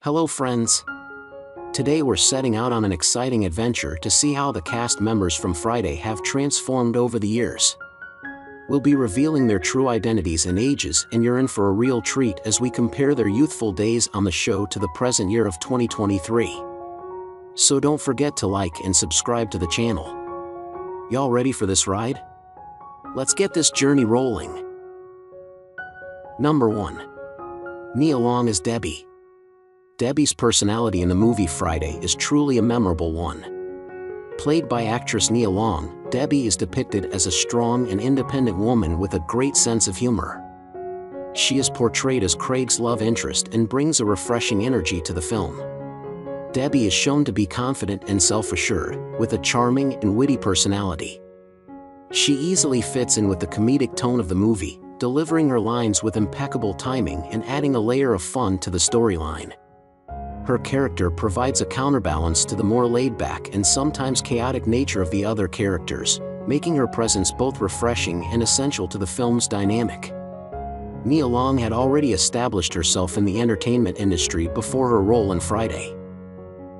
Hello friends. Today we're setting out on an exciting adventure to see how the cast members from Friday have transformed over the years. We'll be revealing their true identities and ages, and you're in for a real treat as we compare their youthful days on the show to the present year of 2023. So don't forget to like and subscribe to the channel. Y'all ready for this ride? Let's get this journey rolling. Number 1. Nia Long as Debbie. Debbie's personality in the movie Friday is truly a memorable one. Played by actress Nia Long, Debbie is depicted as a strong and independent woman with a great sense of humor. She is portrayed as Craig's love interest and brings a refreshing energy to the film. Debbie is shown to be confident and self-assured, with a charming and witty personality. She easily fits in with the comedic tone of the movie, delivering her lines with impeccable timing and adding a layer of fun to the storyline. Her character provides a counterbalance to the more laid-back and sometimes chaotic nature of the other characters, making her presence both refreshing and essential to the film's dynamic. Nia Long had already established herself in the entertainment industry before her role in Friday.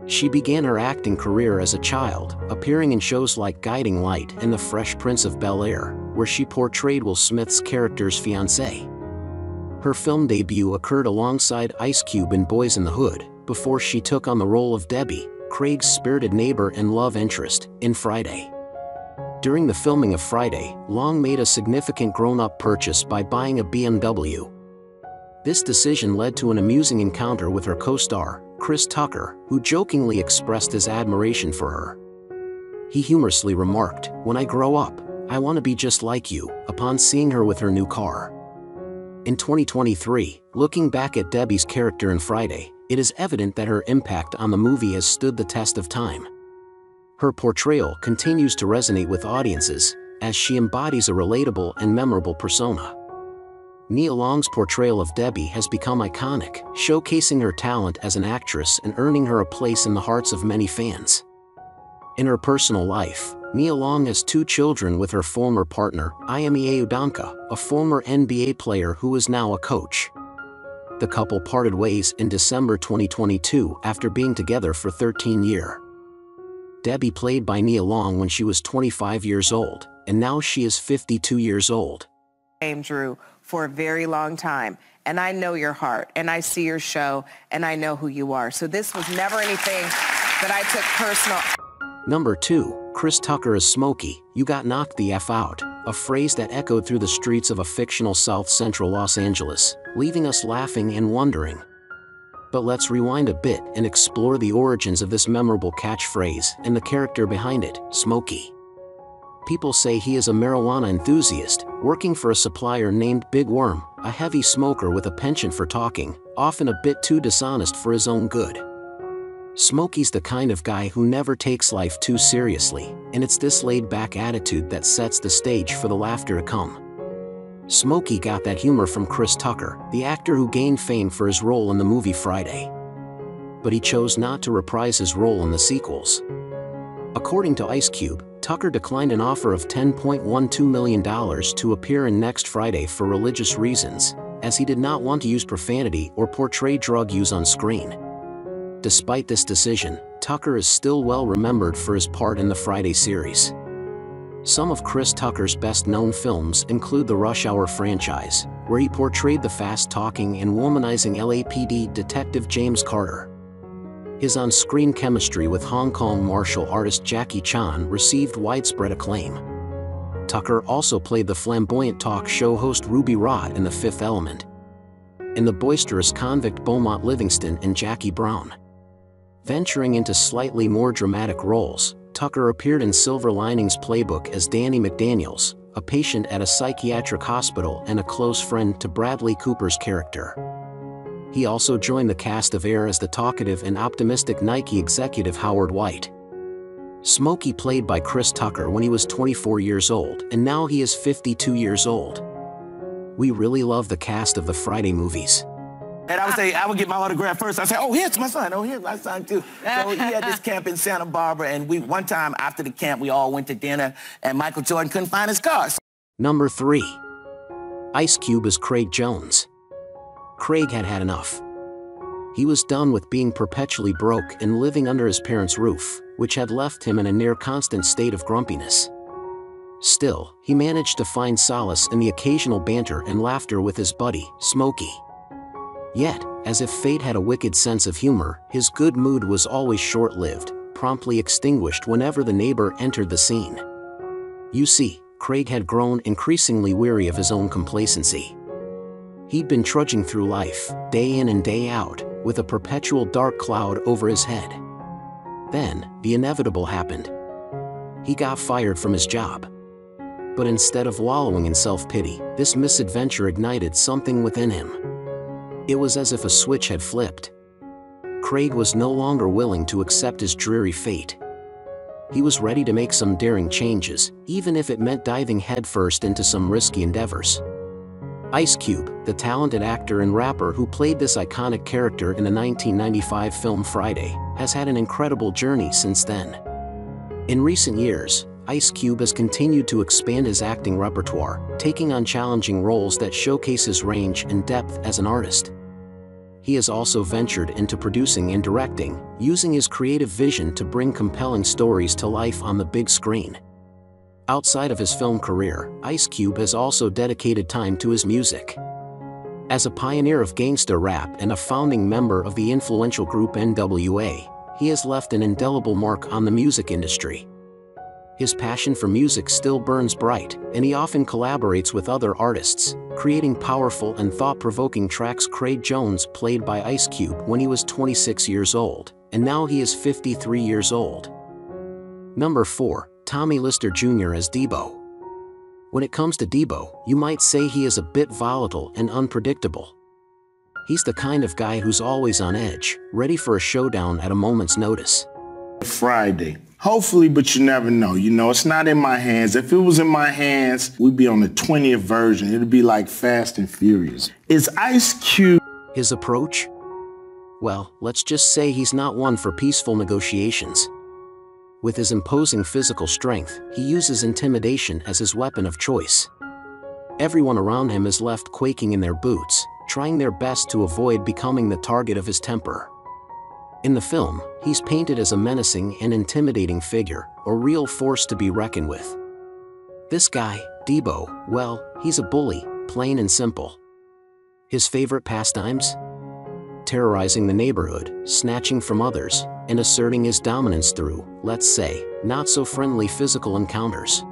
She began her acting career as a child, appearing in shows like Guiding Light and The Fresh Prince of Bel-Air, where she portrayed Will Smith's character's fiancée. Her film debut occurred alongside Ice Cube in Boys in the Hood, before she took on the role of Debbie, Craig's spirited neighbor and love interest, in Friday. During the filming of Friday, Long made a significant grown-up purchase by buying a BMW. This decision led to an amusing encounter with her co-star, Chris Tucker, who jokingly expressed his admiration for her. He humorously remarked, "When I grow up, I want to be just like you," upon seeing her with her new car. In 2023, looking back at Debbie's character in Friday, it is evident that her impact on the movie has stood the test of time. Her portrayal continues to resonate with audiences, as she embodies a relatable and memorable persona. Nia Long's portrayal of Debbie has become iconic, showcasing her talent as an actress and earning her a place in the hearts of many fans. In her personal life, Nia Long has 2 children with her former partner, Duncan, a former NBA player who is now a coach. The couple parted ways in December 2022 after being together for 13 years. Debbie played by Nia Long when she was 25 years old, and now she is 52 years old. Drew, for a very long time, and I know your heart, and I see your show, and I know who you are. So this was never anything that I took personal. Number 2, Chris Tucker as Smokey, "You got knocked the F out," a phrase that echoed through the streets of a fictional South Central Los Angeles, leaving us laughing and wondering. But let's rewind a bit and explore the origins of this memorable catchphrase and the character behind it, Smokey. People say he is a marijuana enthusiast, working for a supplier named Big Worm, a heavy smoker with a penchant for talking, often a bit too dishonest for his own good. Smokey's the kind of guy who never takes life too seriously, and it's this laid-back attitude that sets the stage for the laughter to come. Smokey got that humor from Chris Tucker, the actor who gained fame for his role in the movie Friday. But he chose not to reprise his role in the sequels. According to Ice Cube, Tucker declined an offer of $10.12 million to appear in Next Friday for religious reasons, as he did not want to use profanity or portray drug use on screen. Despite this decision, Tucker is still well remembered for his part in the Friday series. Some of Chris Tucker's best-known films include the Rush Hour franchise, where he portrayed the fast-talking and womanizing LAPD detective James Carter. His on-screen chemistry with Hong Kong martial artist Jackie Chan received widespread acclaim. Tucker also played the flamboyant talk show host Ruby Rhod in The Fifth Element, and the boisterous convict Beaumont Livingston in Jackie Brown. Venturing into slightly more dramatic roles, Tucker appeared in Silver Linings Playbook as Danny McDaniels, a patient at a psychiatric hospital and a close friend to Bradley Cooper's character. He also joined the cast of Air as the talkative and optimistic Nike executive Howard White. Smokey played by Chris Tucker when he was 24 years old, and now he is 52 years old. We really love the cast of the Friday movies. And I would say, I would get my autograph first. I say, "Oh, here's my son. Oh, here's my son, too." So he had this camp in Santa Barbara, and one time after the camp, we all went to dinner, and Michael Jordan couldn't find his car. Number 3. Ice Cube as Craig Jones. Craig had enough. He was done with being perpetually broke and living under his parents' roof, which had left him in a near-constant state of grumpiness. Still, he managed to find solace in the occasional banter and laughter with his buddy, Smokey. Yet, as if fate had a wicked sense of humor, his good mood was always short-lived, promptly extinguished whenever the neighbor entered the scene. You see, Craig had grown increasingly weary of his own complacency. He'd been trudging through life, day in and day out, with a perpetual dark cloud over his head. Then, the inevitable happened. He got fired from his job. But instead of wallowing in self-pity, this misadventure ignited something within him. It was as if a switch had flipped. Craig was no longer willing to accept his dreary fate. He was ready to make some daring changes, even if it meant diving headfirst into some risky endeavors. Ice Cube, the talented actor and rapper who played this iconic character in the 1995 film Friday, has had an incredible journey since then. In recent years, Ice Cube has continued to expand his acting repertoire, taking on challenging roles that showcase his range and depth as an artist. He has also ventured into producing and directing, using his creative vision to bring compelling stories to life on the big screen. Outside of his film career, Ice Cube has also dedicated time to his music. As a pioneer of gangsta rap and a founding member of the influential group NWA, he has left an indelible mark on the music industry. His passion for music still burns bright, and he often collaborates with other artists, creating powerful and thought-provoking tracks. Craig Jones played by Ice Cube when he was 26 years old, and now he is 53 years old. Number 4. Tommy Lister Jr. as Debo. When it comes to Debo, you might say he is a bit volatile and unpredictable. He's the kind of guy who's always on edge, ready for a showdown at a moment's notice. Friday. Hopefully, but you never know. You know, it's not in my hands. If it was in my hands, we'd be on the 20th version. It'd be like Fast and Furious. Is Ice Cube his approach? Well, let's just say he's not one for peaceful negotiations. With his imposing physical strength, he uses intimidation as his weapon of choice. Everyone around him is left quaking in their boots, trying their best to avoid becoming the target of his temper. In the film, he's painted as a menacing and intimidating figure, a real force to be reckoned with. This guy, Debo, well, he's a bully, plain and simple. His favorite pastimes? Terrorizing the neighborhood, snatching from others, and asserting his dominance through, let's say, not-so-friendly physical encounters.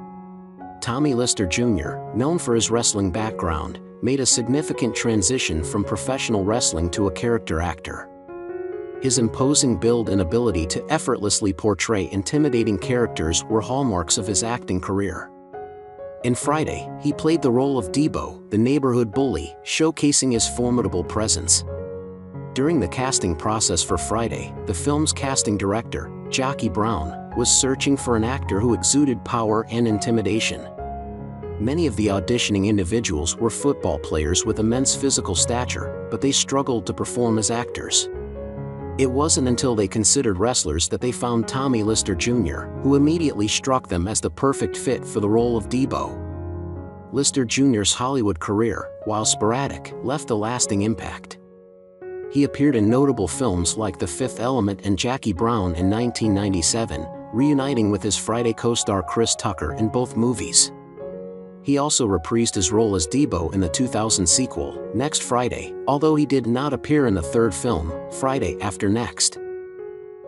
Tommy Lister Jr., known for his wrestling background, made a significant transition from professional wrestling to a character actor. His imposing build and ability to effortlessly portray intimidating characters were hallmarks of his acting career. In Friday, he played the role of Debo, the neighborhood bully, showcasing his formidable presence. During the casting process for Friday, the film's casting director, Jackie Brown, was searching for an actor who exuded power and intimidation. Many of the auditioning individuals were football players with immense physical stature, but they struggled to perform as actors. It wasn't until they considered wrestlers that they found Tommy Lister Jr., who immediately struck them as the perfect fit for the role of Debo. Lister Jr.'s Hollywood career, while sporadic, left a lasting impact. He appeared in notable films like The Fifth Element and Jackie Brown in 1997, reuniting with his Friday co-star Chris Tucker in both movies. He also reprised his role as Debo in the 2000 sequel, Next Friday, although he did not appear in the third film, Friday After Next.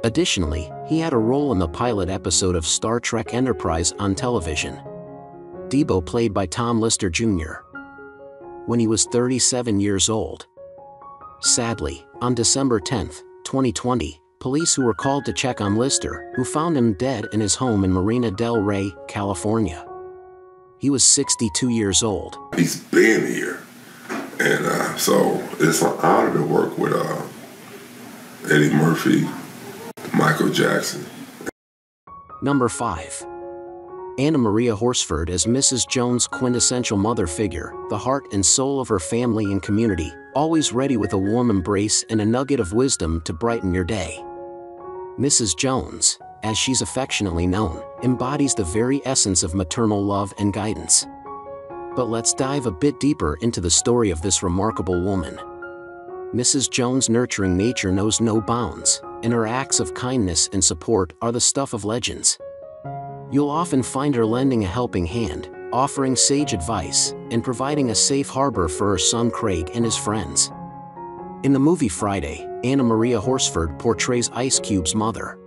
Additionally, he had a role in the pilot episode of Star Trek Enterprise on television. Debo played by Tom Lister Jr. when he was 37 years old. Sadly, on December 10, 2020, police who were called to check on Lister, who found him dead in his home in Marina del Rey, California. He was 62 years old. He's been here, and so it's an honor to work with Eddie Murphy, Michael Jackson. Number 5. Maria Horsford as Mrs. Jones' quintessential mother figure, the heart and soul of her family and community, always ready with a warm embrace and a nugget of wisdom to brighten your day. Mrs. Jones, as she's affectionately known, embodies the very essence of maternal love and guidance. But let's dive a bit deeper into the story of this remarkable woman. Mrs. Jones' nurturing nature knows no bounds, and her acts of kindness and support are the stuff of legends. You'll often find her lending a helping hand, offering sage advice, and providing a safe harbor for her son Craig and his friends. In the movie Friday, Maria Horsford portrays Ice Cube's mother.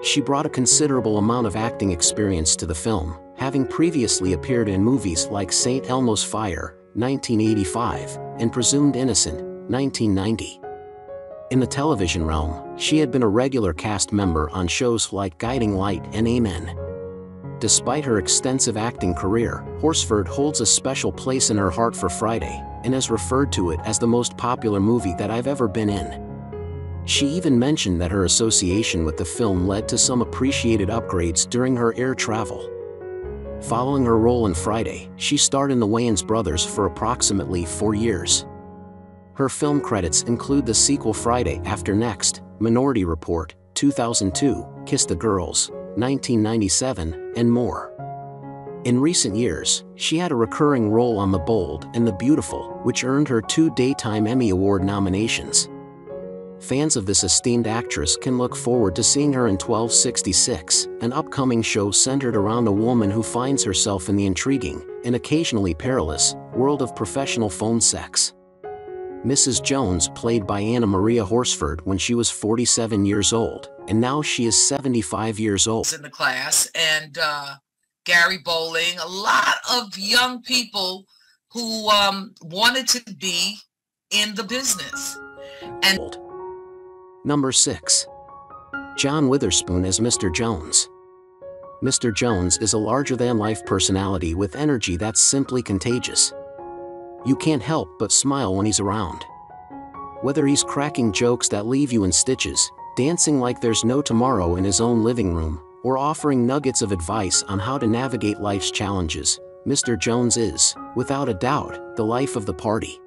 She brought a considerable amount of acting experience to the film, having previously appeared in movies like St. Elmo's Fire, 1985, and Presumed Innocent, 1990. In the television realm, she had been a regular cast member on shows like Guiding Light and Amen. Despite her extensive acting career, Horsford holds a special place in her heart for Friday, and has referred to it as the most popular movie that I've ever been in. She even mentioned that her association with the film led to some appreciated upgrades during her air travel. Following her role in Friday, she starred in the Wayans brothers for approximately 4 years. Her film credits include the sequel Friday After Next, Minority Report, 2002, Kiss the Girls, 1997, and more. In recent years, she had a recurring role on The Bold and the Beautiful, which earned her 2 Daytime Emmy Award nominations. Fans of this esteemed actress can look forward to seeing her in 1266, an upcoming show centered around a woman who finds herself in the intriguing, and occasionally perilous, world of professional phone sex. Mrs. Jones played by Maria Horsford when she was 47 years old, and now she is 75 years old. In the class, and Gary Bowling, a lot of young people who wanted to be in the business. And Number 6. John Witherspoon as Mr. Jones. Mr. Jones is a larger-than-life personality with energy that's simply contagious. You can't help but smile when he's around. Whether he's cracking jokes that leave you in stitches, dancing like there's no tomorrow in his own living room, or offering nuggets of advice on how to navigate life's challenges, Mr. Jones is, without a doubt, the life of the party.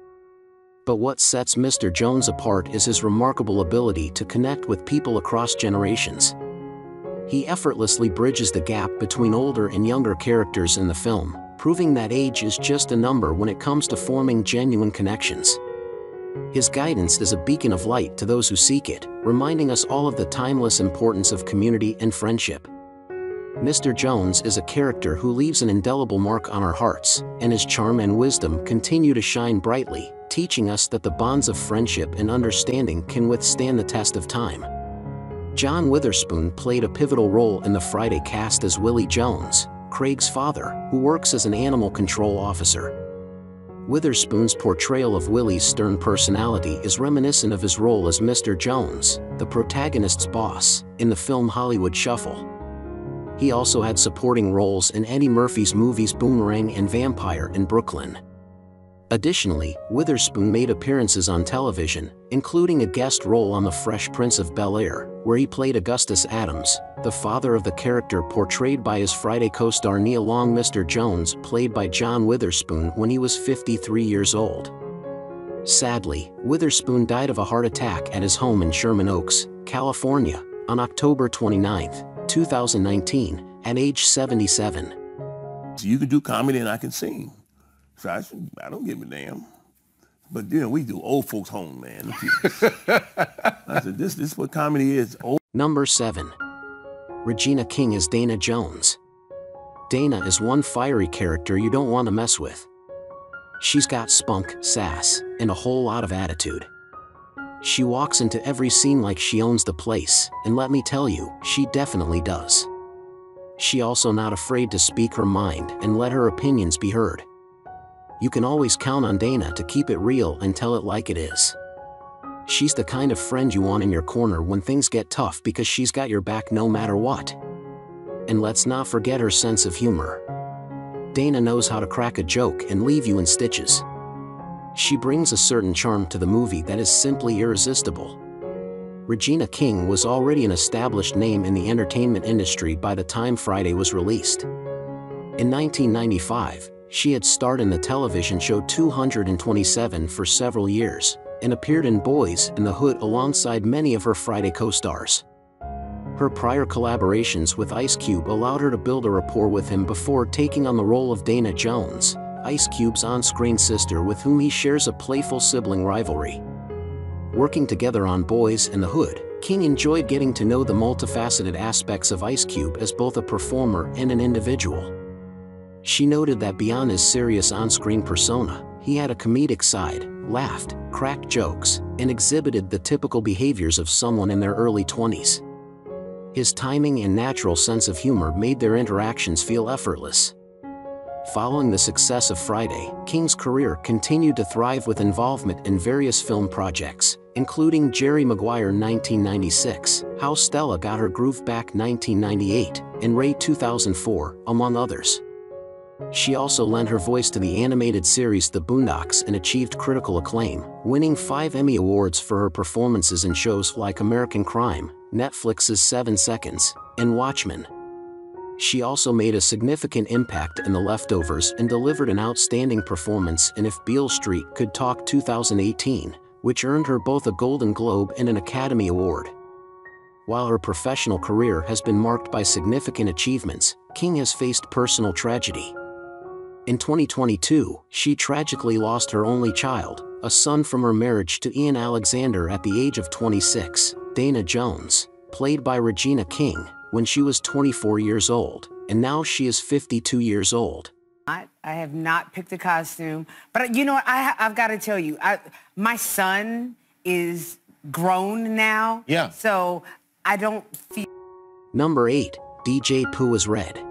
But what sets Mr. Jones apart is his remarkable ability to connect with people across generations. He effortlessly bridges the gap between older and younger characters in the film, proving that age is just a number when it comes to forming genuine connections. His guidance is a beacon of light to those who seek it, reminding us all of the timeless importance of community and friendship. Mr. Jones is a character who leaves an indelible mark on our hearts, and his charm and wisdom continue to shine brightly, teaching us that the bonds of friendship and understanding can withstand the test of time. John Witherspoon played a pivotal role in the Friday cast as Willie Jones, Craig's father, who works as an animal control officer. Witherspoon's portrayal of Willie's stern personality is reminiscent of his role as Mr. Jones, the protagonist's boss, in the film Hollywood Shuffle. He also had supporting roles in Eddie Murphy's movies Boomerang and Vampire in Brooklyn. Additionally, Witherspoon made appearances on television, including a guest role on The Fresh Prince of Bel-Air, where he played Augustus Adams, the father of the character portrayed by his Friday co-star Nia Long. Mr. Jones played by John Witherspoon when he was 53 years old. Sadly, Witherspoon died of a heart attack at his home in Sherman Oaks, California, on October 29, 2019, at age 77. You can do comedy and I can sing. So I don't give a damn. But you know, we do old folks home, man. I said, this is what comedy is. Number 7. Regina King as Dana Jones. Dana is one fiery character you don't want to mess with. She's got spunk, sass, and a whole lot of attitude. She walks into every scene like she owns the place, and let me tell you, she definitely does. She also not afraid to speak her mind and let her opinions be heard. You can always count on Dana to keep it real and tell it like it is. She's the kind of friend you want in your corner when things get tough because she's got your back no matter what. And let's not forget her sense of humor. Dana knows how to crack a joke and leave you in stitches. She brings a certain charm to the movie that is simply irresistible. Regina King was already an established name in the entertainment industry by the time Friday was released. In 1995, she had starred in the television show 227 for several years, and appeared in Boys in the Hood alongside many of her Friday co-stars. Her prior collaborations with Ice Cube allowed her to build a rapport with him before taking on the role of Dana Jones, Ice Cube's on-screen sister with whom he shares a playful sibling rivalry. Working together on Boys in the Hood, King enjoyed getting to know the multifaceted aspects of Ice Cube as both a performer and an individual. She noted that beyond his serious on-screen persona, he had a comedic side, laughed, cracked jokes, and exhibited the typical behaviors of someone in their early 20s. His timing and natural sense of humor made their interactions feel effortless. Following the success of Friday, King's career continued to thrive with involvement in various film projects, including Jerry Maguire 1996, How Stella Got Her Groove Back 1998, and Ray 2004, among others. She also lent her voice to the animated series The Boondocks and achieved critical acclaim, winning 5 Emmy Awards for her performances in shows like American Crime, Netflix's 7 Seconds, and Watchmen. She also made a significant impact in The Leftovers and delivered an outstanding performance in If Beale Street Could Talk 2018, which earned her both a Golden Globe and an Academy Award. While her professional career has been marked by significant achievements, King has faced personal tragedy. In 2022, she tragically lost her only child, a son from her marriage to Ian Alexander at the age of 26, Dana Jones, played by Regina King, when she was 24 years old, and now she is 52 years old. I have not picked a costume, but you know what, I've got to tell you, my son is grown now, so I don't feel... Number 8, DJ Pooh as Red.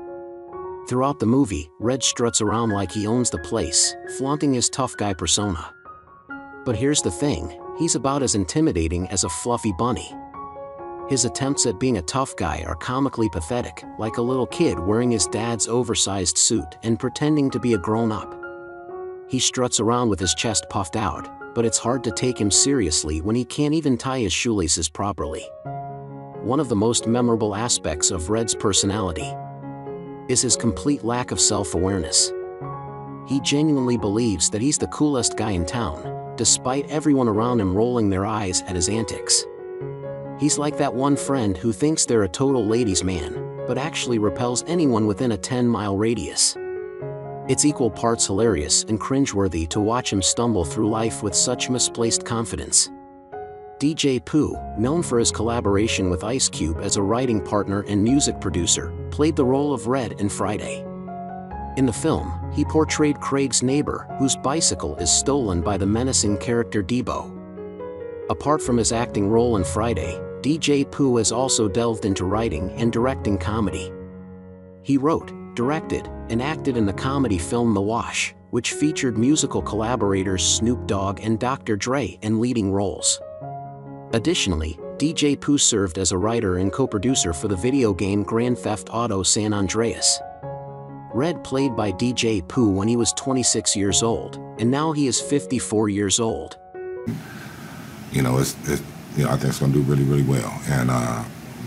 Throughout the movie, Red struts around like he owns the place, flaunting his tough guy persona. But here's the thing, he's about as intimidating as a fluffy bunny. His attempts at being a tough guy are comically pathetic, like a little kid wearing his dad's oversized suit and pretending to be a grown-up. He struts around with his chest puffed out, but it's hard to take him seriously when he can't even tie his shoelaces properly. One of the most memorable aspects of Red's personality is his complete lack of self-awareness. He genuinely believes that he's the coolest guy in town, despite everyone around him rolling their eyes at his antics. He's like that one friend who thinks they're a total ladies' man, but actually repels anyone within a 10-mile radius. It's equal parts hilarious and cringeworthy to watch him stumble through life with such misplaced confidence. DJ Pooh, known for his collaboration with Ice Cube as a writing partner and music producer, played the role of Red in Friday. In the film, he portrayed Craig's neighbor, whose bicycle is stolen by the menacing character Debo. Apart from his acting role in Friday, DJ Pooh has also delved into writing and directing comedy. He wrote, directed, and acted in the comedy film The Wash, which featured musical collaborators Snoop Dogg and Dr. Dre in leading roles. Additionally, DJ Pooh served as a writer and co-producer for the video game Grand Theft Auto San Andreas. Red played by DJ Pooh when he was 26 years old, and now he is 54 years old. You know, I think it's going to do really, really well. And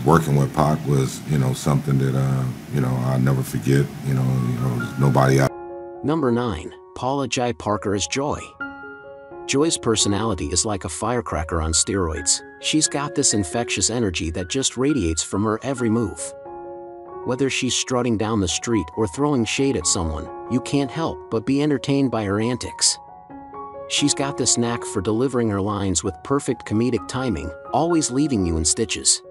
working with Pac was, something that, I'll never forget. Nobody out. Number 9, Paula J Parker as Joy. Joy's personality is like a firecracker on steroids. She's got this infectious energy that just radiates from her every move. Whether she's strutting down the street or throwing shade at someone, you can't help but be entertained by her antics. She's got this knack for delivering her lines with perfect comedic timing, always leaving you in stitches.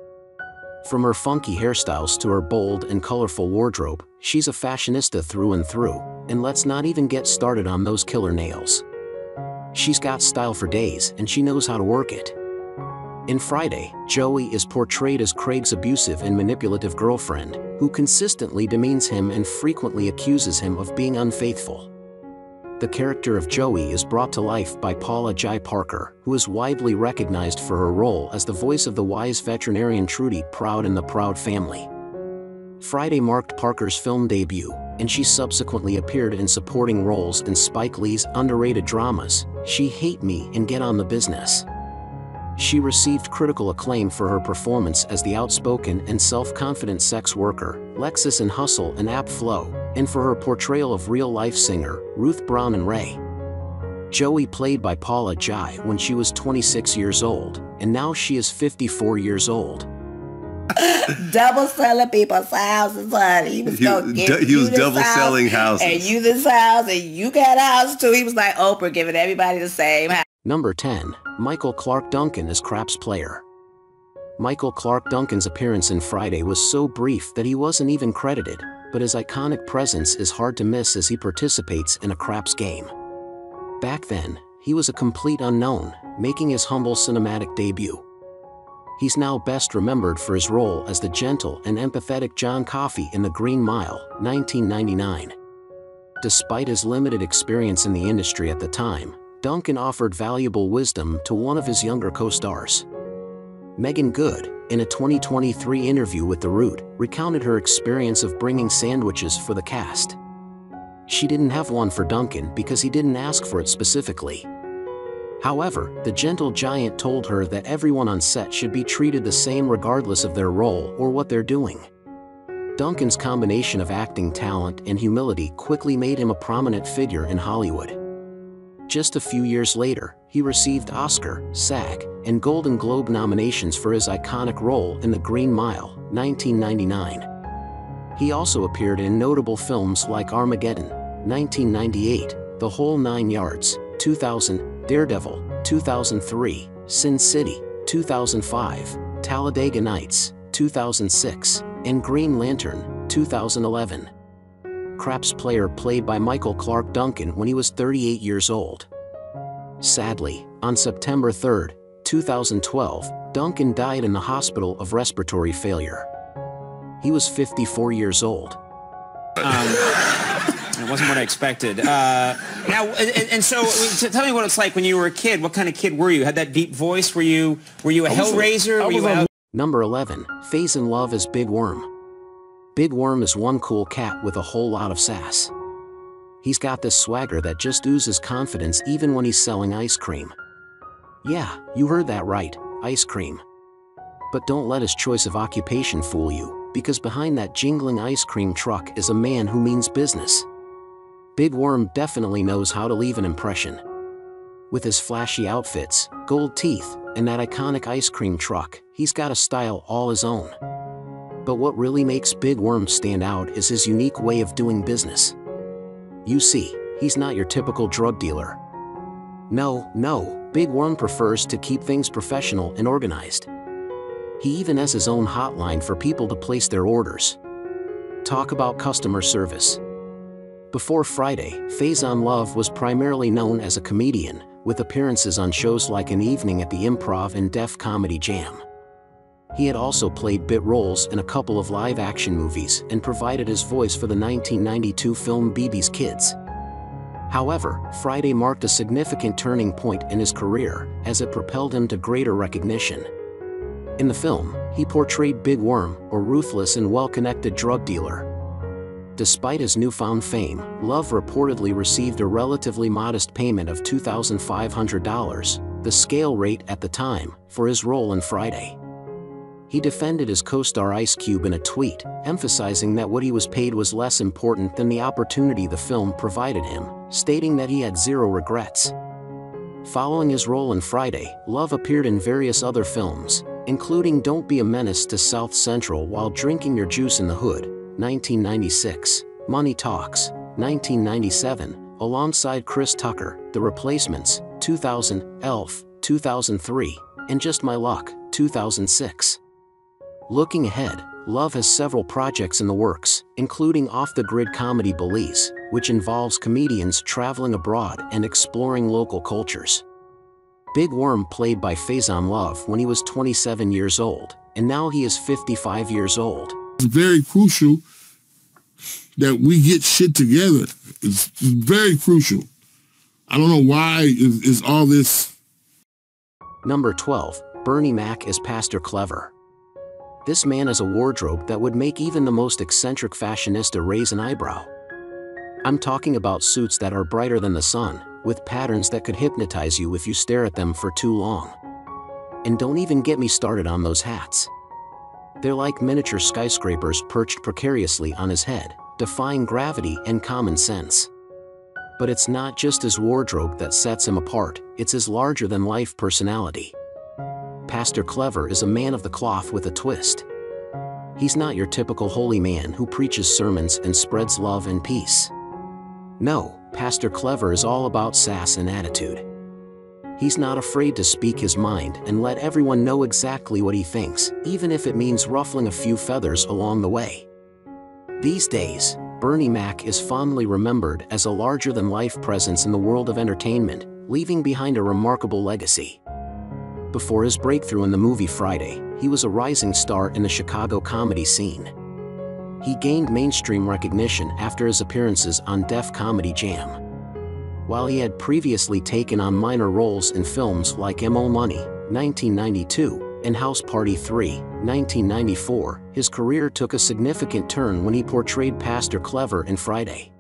From her funky hairstyles to her bold and colorful wardrobe, she's a fashionista through and through, and let's not even get started on those killer nails. She's got style for days, and she knows how to work it. In Friday, Joey is portrayed as Craig's abusive and manipulative girlfriend, who consistently demeans him and frequently accuses him of being unfaithful. The character of Joey is brought to life by Paula J Parker, who is widely recognized for her role as the voice of the wise veterinarian Trudy Proud in The Proud Family. Friday marked Parker's film debut, and she subsequently appeared in supporting roles in Spike Lee's underrated dramas, She Hate Me and Get on the Business. She received critical acclaim for her performance as the outspoken and self-confident sex worker, Lexus in Hustle and App Flow, and for her portrayal of real-life singer, Ruth Brown and Ray. Joey played by Paula J when she was 26 years old, and now she is 54 years old. Double selling people's houses, honey. He was gonna get he was double selling houses. And you this house, and you got a house too. He was like Oprah, giving everybody the same house. Number 10. Michael Clark Duncan as Craps player. Michael Clark Duncan's appearance in Friday was so brief that he wasn't even credited, but his iconic presence is hard to miss as he participates in a craps game. Back then, he was a complete unknown, making his humble cinematic debut. He's now best remembered for his role as the gentle and empathetic John Coffey in The Green Mile, 1999. Despite his limited experience in the industry at the time, Duncan offered valuable wisdom to one of his younger co-stars. Megan Good, in a 2023 interview with The Root, recounted her experience of bringing sandwiches for the cast. She didn't have one for Duncan because he didn't ask for it specifically. However, the gentle giant told her that everyone on set should be treated the same regardless of their role or what they're doing. Duncan's combination of acting talent and humility quickly made him a prominent figure in Hollywood. Just a few years later, he received Oscar, SAG, and Golden Globe nominations for his iconic role in The Green Mile, 1999. He also appeared in notable films like Armageddon, 1998, The Whole Nine Yards, 2000, Daredevil, 2003, Sin City, 2005, Talladega Nights, 2006, and Green Lantern, 2011. Craps player played by Michael Clark Duncan when he was 38 years old. Sadly, on September 3, 2012, Duncan died in the hospital of respiratory failure. He was 54 years old. It wasn't what I expected. So tell me what it's like when you were a kid. What kind of kid were you? Had that deep voice? Were you a hellraiser? Number 11. FaZe in love as Big Worm. Big Worm is one cool cat with a whole lot of sass. He's got this swagger that just oozes confidence even when he's selling ice cream. Yeah, you heard that right, ice cream. But don't let his choice of occupation fool you, because behind that jingling ice cream truck is a man who means business. Big Worm definitely knows how to leave an impression. With his flashy outfits, gold teeth, and that iconic ice cream truck, he's got a style all his own. But what really makes Big Worm stand out is his unique way of doing business. You see, he's not your typical drug dealer. No, Big Worm prefers to keep things professional and organized. He even has his own hotline for people to place their orders. Talk about customer service. Before Friday, FaZe on Love was primarily known as a comedian, with appearances on shows like An Evening at the Improv and Def Comedy Jam. He had also played bit roles in a couple of live-action movies and provided his voice for the 1992 film BB's Kids. However, Friday marked a significant turning point in his career, as it propelled him to greater recognition. In the film, he portrayed Big Worm, a ruthless and well-connected drug dealer. Despite his newfound fame, Love reportedly received a relatively modest payment of $2,500, the scale rate at the time, for his role in Friday. He defended his co-star Ice Cube in a tweet, emphasizing that what he was paid was less important than the opportunity the film provided him, stating that he had zero regrets. Following his role in Friday, Love appeared in various other films, including Don't Be a Menace to South Central While Drinking Your Juice in the Hood, 1996, Money Talks, 1997, alongside Chris Tucker, The Replacements, 2000, Elf, 2003, and Just My Luck, 2006. Looking ahead, Love has several projects in the works, including off-the-grid comedy Belize, which involves comedians traveling abroad and exploring local cultures. Big Worm played by FaZe on Love when he was 27 years old, and now he is 55 years old. It's very crucial that we get shit together. It's very crucial. I don't know why is all this. Number 12, Bernie Mac as Pastor Clever. This man has a wardrobe that would make even the most eccentric fashionista raise an eyebrow. I'm talking about suits that are brighter than the sun, with patterns that could hypnotize you if you stare at them for too long. And don't even get me started on those hats. They're like miniature skyscrapers perched precariously on his head, defying gravity and common sense. But it's not just his wardrobe that sets him apart, it's his larger-than-life personality. Pastor Clever is a man of the cloth with a twist. He's not your typical holy man who preaches sermons and spreads love and peace. No, Pastor Clever is all about sass and attitude. He's not afraid to speak his mind and let everyone know exactly what he thinks, even if it means ruffling a few feathers along the way. These days, Bernie Mac is fondly remembered as a larger-than-life presence in the world of entertainment, leaving behind a remarkable legacy. Before his breakthrough in the movie Friday, he was a rising star in the Chicago comedy scene. He gained mainstream recognition after his appearances on Def Comedy Jam. While he had previously taken on minor roles in films like M.O. Money, 1992, and House Party 3, 1994, his career took a significant turn when he portrayed Pastor Clever in Friday.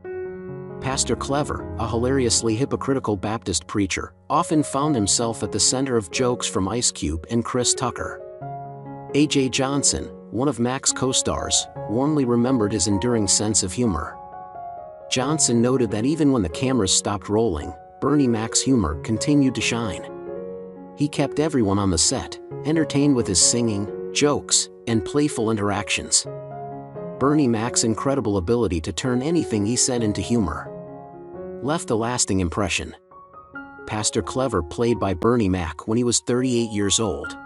Pastor Clever, a hilariously hypocritical Baptist preacher, often found himself at the center of jokes from Ice Cube and Chris Tucker. A.J. Johnson, one of Mack's co-stars, warmly remembered his enduring sense of humor. Johnson noted that even when the cameras stopped rolling, Bernie Mac's humor continued to shine. He kept everyone on the set entertained with his singing, jokes, and playful interactions. Bernie Mac's incredible ability to turn anything he said into humor left a lasting impression. Pastor Clever played by Bernie Mac when he was 38 years old.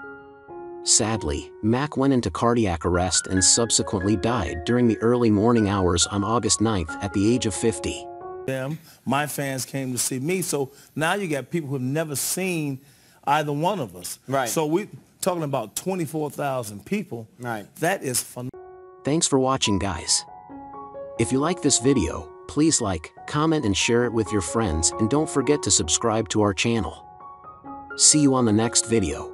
Sadly, Mack went into cardiac arrest and subsequently died during the early morning hours on August 9th at the age of 50. My fans came to see me, so now you got people who have never seen either one of us. Right. So we're talking about 24,000 people. Right. That is fun. Thanks for watching, guys. If you like this video, please like, comment, and share it with your friends, and don't forget to subscribe to our channel. See you on the next video.